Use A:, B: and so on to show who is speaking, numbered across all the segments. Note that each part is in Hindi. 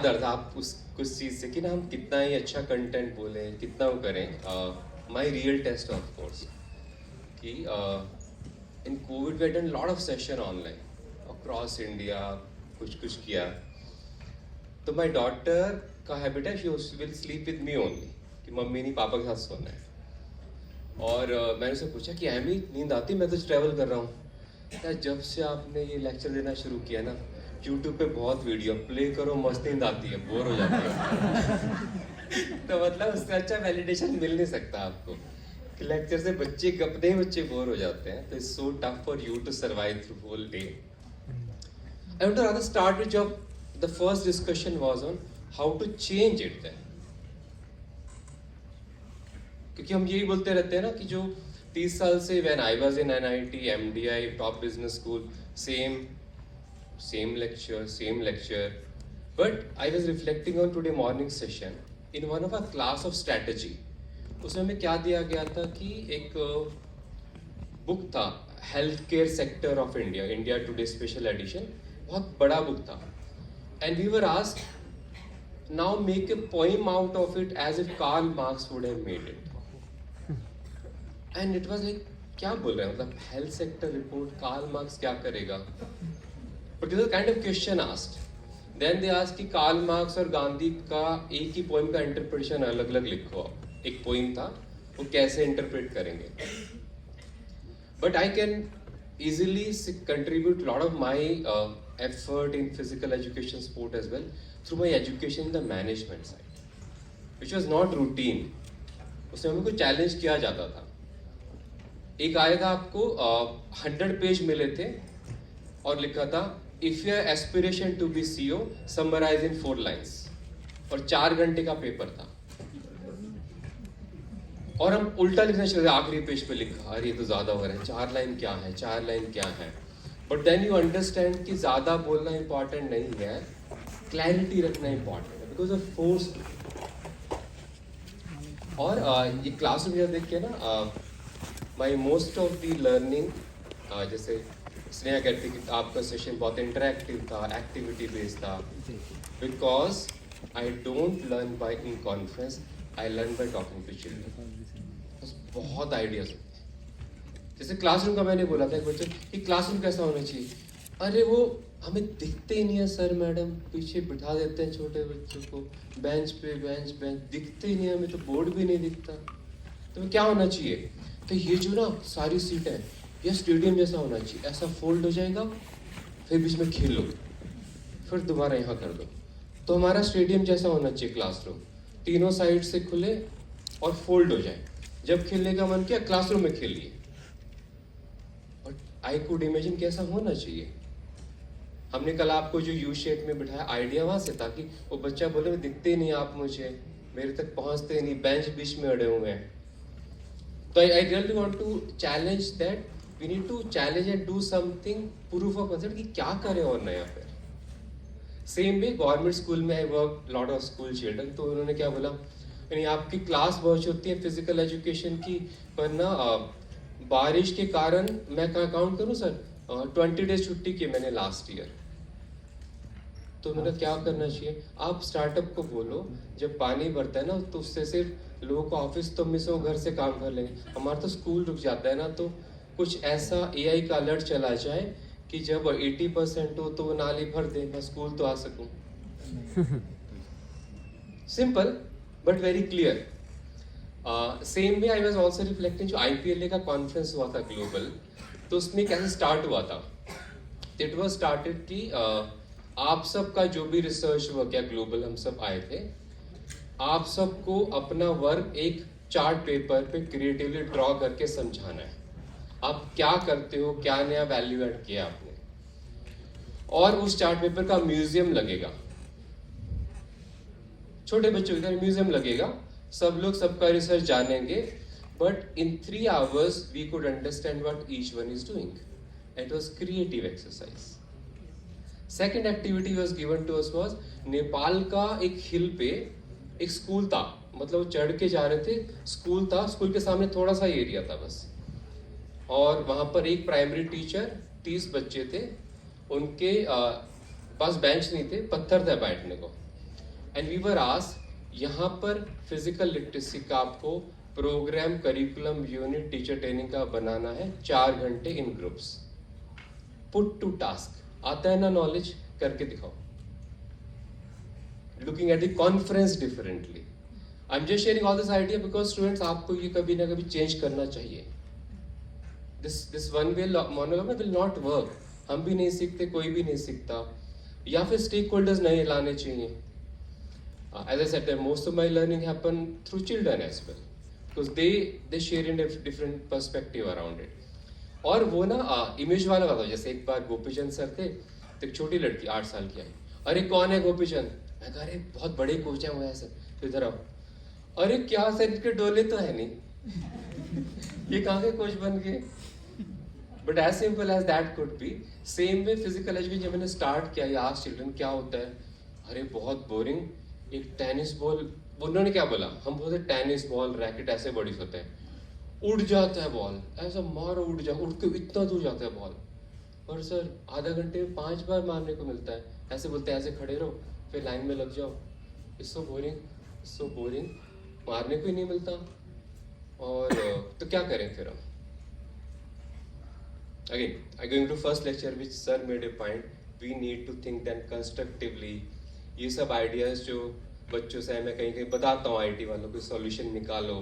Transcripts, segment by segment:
A: दर्द आप उस कुछ चीज़ से कि ना हम कितना ही अच्छा कंटेंट बोलें कितना वो करें my real test of course कि in COVID we done lot of session online across India कुछ कुछ किया तो माई डॉटर का हैबिट है she will sleep with me only कि मम्मी नहीं पापा के साथ सोना है और मैंने उससे पूछा कि अहमी नींद आती मैं तो ट्रैवल कर रहा हूँ यार जब से आपने ये लेक्चर देना शुरू किया ना यूट्यूब पे बहुत वीडियो प्ले करो मस्त नींद आती है बोर हो जाती है तो मतलब उससे अच्छा वैलिडेशन मिल नहीं सकता आपको कि लेक्चर से बच्चे अपने ही बच्चे बोर हो जाते हैं तो it's so tough for you to survive through whole day I want to rather start with job the first discussion was on how to change it then क्योंकि हम यही बोलते रहते हैं ना कि जो 30 साल से when I was in NIT MDI top business school same lecture but I was reflecting on today morning session in one of our class of strategy उसमें हमें क्या दिया गया था कि एक बुक था health care sector of India India today special edition बहुत बड़ा बुक था and we were asked now make a poem out of it as if Karl Marx would have made it and it was like क्या बोल रहे हैं मतलब health sector report Karl Marx क्या करेगा But this is kind of question asked. Then they asked कि कार्ल मार्क्स और गांधी का एक ही पोइम का इंटरप्रिटेशन अलग अलग लिखो आप एक पोइम था वो कैसे इंटरप्रेट करेंगे but I can easily contribute lot of my effort in physical education sport as well through my education in the management side which was not routine उसमें हमें कोई चैलेंज किया जाता था एक आया था आपको 100 पेज मिले थे और लिखा था if your aspiration to be CEO summarise in 4 lines और 4 घंटे का पेपर था और हम उल्टा लिखना शुरू आखिरी पेज पे लिखा अरे ये तो ज्यादा हो रहा है 4 लाइन क्या है 4 लाइन क्या है बट देन यू अंडरस्टैंड कि ज्यादा बोलना इंपॉर्टेंट नहीं है क्लैरिटी रखना इंपॉर्टेंट है बिकॉज ऑफ फोर्स और ये क्लासरूम देख के ना my most of the learning जैसे स्नेहा कहती कि आपका सेशन बहुत इंटरेक्टिव था एक्टिविटी बेस्ड था because I don't learn by in conference I learn by talking to children बहुत आइडियाज होते हैं जैसे क्लासरूम का मैंने बोला था एक बच्चे कि क्लासरूम कैसा होना चाहिए अरे वो हमें दिखते ही नहीं है सर मैडम पीछे बिठा देते हैं छोटे बच्चों को बेंच पे बेंच दिखते ही नहीं है हमें तो बोर्ड भी नहीं दिखता तो क्या होना चाहिए तो ये जो ना सारी सीट है यह स्टेडियम जैसा होना चाहिए ऐसा फोल्ड हो जाएगा फिर बीच में खेल लो फिर दोबारा यहाँ कर दो तो हमारा स्टेडियम जैसा होना चाहिए क्लासरूम तीनों साइड से खुले और फोल्ड हो जाए जब खेलने का मन किया क्लासरूम में खेलिए और आई कुड इमेजिन कैसा होना चाहिए हमने कल आपको जो यू शेप में बिठाया आइडिया वहां से था कि वो बच्चा बोले दिखते नहीं आप मुझे मेरे तक पहुंचते नहीं बेंच बीच में अड़े हुए हैं तो I really want to challenge that we need to challenge and do something proof of concept कि क्या करें और नया फिर सेम वे गवर्नमेंट स्कूल में I work lot of school children तो उन्होंने क्या बोला यानी आपकी क्लास बहुत होती है फिजिकल एजुकेशन की पर ना बारिश के कारण मैं कहाँ काउंट करूँ सर 20 डेज छुट्टी की मैंने लास्ट ईयर तो मैंने क्या करना चाहिए आप स्टार्टअप को बोलो जब पानी भरता है ना तो उससे सिर्फ लोगों को ऑफिस तो मिस हो घर से काम कर लेंगे हमारा तो स्कूल रुक जाता है ना तो कुछ ऐसा एआई का अलर्ट चला जाए कि जब 80% हो तो वो नाली भर दे मैं स्कूल तो आ सकूं simple but very clear same way I was also reflecting जो आईपीएलए का कॉन्फ्रेंस हुआ था ग्लोबल तो उसमें कैसे स्टार्ट हुआ था इट वाज स्टार्टेड कि आप सब का जो भी रिसर्च वर्क या ग्लोबल हम सब आए थे आप सबको अपना वर्क एक चार्ट पेपर पे क्रिएटिवली ड्रॉ करके समझाना है आप क्या करते हो क्या नया वैल्यू ऐड किया आपने और उस चार्ट पेपर का म्यूजियम लगेगा छोटे बच्चों का म्यूजियम लगेगा सब लोग सबका रिसर्च जानेंगे but in 3 hours we could understand what each one is doing it was creative exercise second activity was given to us was Nepal का एक हिल पे एक स्कूल था मतलब चढ़ के जा रहे थे स्कूल था स्कूल के सामने थोड़ा सा एरिया था बस और वहाँ पर एक प्राइमरी टीचर 30 बच्चे थे उनके पास बेंच नहीं थे पत्थर था बैठने को एंड वी वर आस्क्ड यहाँ पर फिजिकल लिटरेसी का आपको programme, curriculum, unit, teacher training का बनाना है 4 घंटे in groups. Put to task. आता है ना नॉलेज, करके दिखाओ. Looking at the conference differently. I am just sharing all this idea because students आपको ये कभी ना कभी चेंज करना चाहिए. This one way monologue will not work. हम भी नहीं सीखते, कोई भी नहीं सीखता. या फिर स्टेक होल्डर्स नहीं लाने चाहिए. As I said, that most of my learning happen through children as well, because they share in a different perspective around it. और वो ना इमेज वाला बात हो. जैसे एक बार गोपीचंद सर थे, तो एक छोटी लड़की 8 साल की आई. अरे कौन है गोपीचंद? मैं कहा अरे बहुत बड़े कोच हैं वो है सर. तो इधर आओ. अरे क्या सर, इनके डोले तो है नहीं. ये कहाँ के कोच बन गए? But as simple as that could be. Same way physical education जब मैंने स्टार्ट किया, या आज चिल्ड्रन क्या होता है, अरे बहुत बोरिंग. एक टेनिस बॉल, उन्होंने क्या बोला, हम बोलते टेनिस बॉल रैकेट ऐसे बड़ी होते हैं. उड़ जाता है बॉल, ऐसा मारो उड़ जा, उड़ के इतना दूर जाता है बॉल. और सर आधा घंटे में 5 बार मारने को मिलता है. ऐसे बोलते हैं ऐसे खड़े रहो, फिर लाइन में लग जाओ. It's so boring, so boring. मारने को ही नहीं मिलता. और तो क्या करें फिर हम? Again, going to first lecture which sir made a point, we need to think then constructively. ये सब आइडियाज जो बच्चों से मैं कहीं कहीं बताता हूँ आईटी वालों को, सॉल्यूशन निकालो.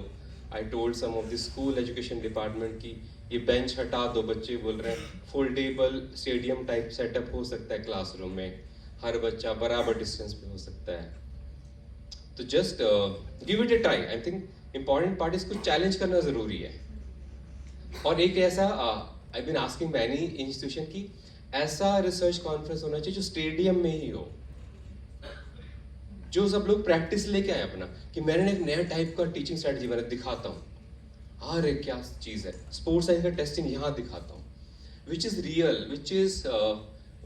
A: I told some of the school education department की ये बेंच हटा दो. बच्चे बोल रहे हैं फोल्डेबल स्टेडियम टाइप सेटअप हो सकता है क्लासरूम में, हर बच्चा बराबर डिस्टेंस पे हो सकता है. तो just give it a try. I think important part इसको चैलेंज करना जरूरी है. और एक ऐसा I been asking many institution की ऐसा रिसर्च कॉन्फ्रेंस होना चाहिए जो स्टेडियम में ही हो, जो सब लोग प्रैक्टिस लेके आए अपना, कि मैंने एक नया टाइप का टीचिंग स्ट्रेटजी बना दिखाता हूँ. अरे क्या चीज है, स्पोर्ट्स साइंस का टेस्टिंग यहाँ दिखाता हूँ, which is real, which is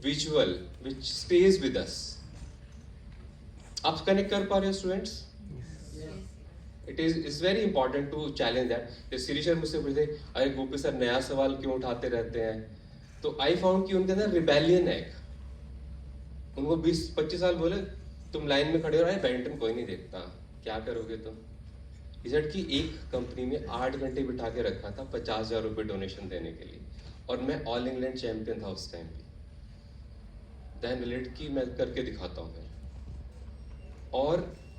A: visual, which stage with us. आप कनेक्ट कर पा रहे हो students? It is very important to challenge that. Shirish sir मुझसे पूछते, अरे गोपी सर नया सवाल क्यों उठाते रहते हैं? तो आई फाउंड कि उनके अंदर रिबेलियन है. उनको 20-25 साल बोले तुम लाइन में खड़े हो रहे, बैडमिंटन कोई नहीं देखता, क्या करोगे तुम? रिजल्ट की एक कंपनी में 8 घंटे बिठा के रखा था 50,000 रुपये डोनेशन देने के लिए, और मैं ऑल इंग्लैंड चैंपियन था उस टाइम पे. देन रिलेट की मैं करके दिखाता हूँ फिर. और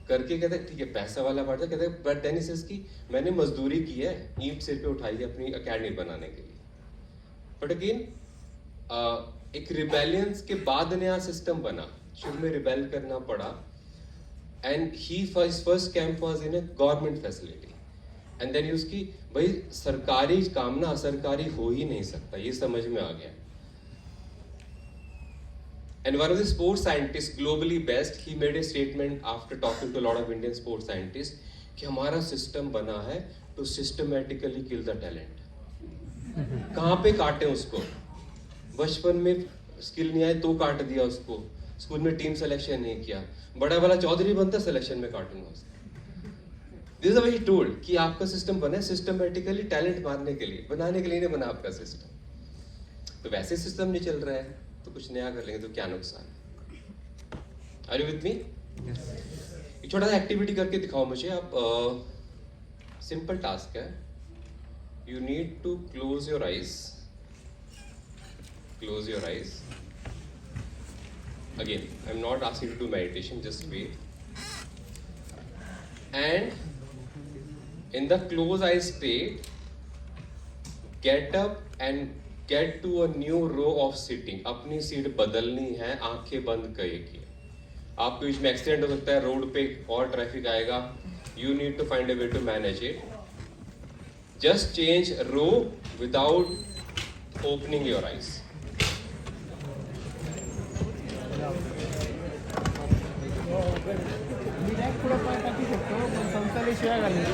A: करके कहते ठीक है पैसा वाला बात है, कहते बट देन इज की मैंने मजदूरी की है, ईंट सिर पे उठाई है अपनी अकेडमी बनाने के लिए. बट अगेन एक रिबेलियंस के बाद नया सिस्टम बना, शुरू में रिबेल करना पड़ा. And he first camp was in a government facility. And then उसकी भाई सरकारी काम ना सरकारी हो ही नहीं सकता, ये समझ में आ गया. And one of the sports scientists, globally best, he made a statement after talking to a lot of Indian sports scientists कि हमारा सिस्टम बना है to systematically kill the talent. कहाँ पे काटे उसको? बचपन में स्किल नहीं आए तो काट दिया उसको, स्कूल में टीम सिलेक्शन नहीं किया, बड़ा वाला चौधरी बनता सिलेक्शन में काटूंगा उसको. This is what he told कि आपका सिस्टम बना है सिस्टमेटिकली टैलेंट मारने के लिए, बनाने के लिए नहीं बना आपका सिस्टम. तो वैसे सिस्टम नहीं चल रहा है तो कुछ नया कर लेंगे तो क्या नुकसान है? Are you with me? एक छोटा सा एक्टिविटी करके दिखाओ मुझे आप. सिंपल टास्क है. You need to close your eyes. Close your eyes. Again I am not asking to do meditation, just wait. And in the close eye state get up and get to a new row of sitting. अपनी सीट बदलनी है, आंखें बंद करके. आपके बीच में एक्सीडेंट हो सकता है, रोड पे और ट्रैफिक आएगा. You need to find a way to manage it. Just change row without opening your eyes.
B: मी पुढे पाय टाकू शकतो पण संस्थाने शिवाय घालून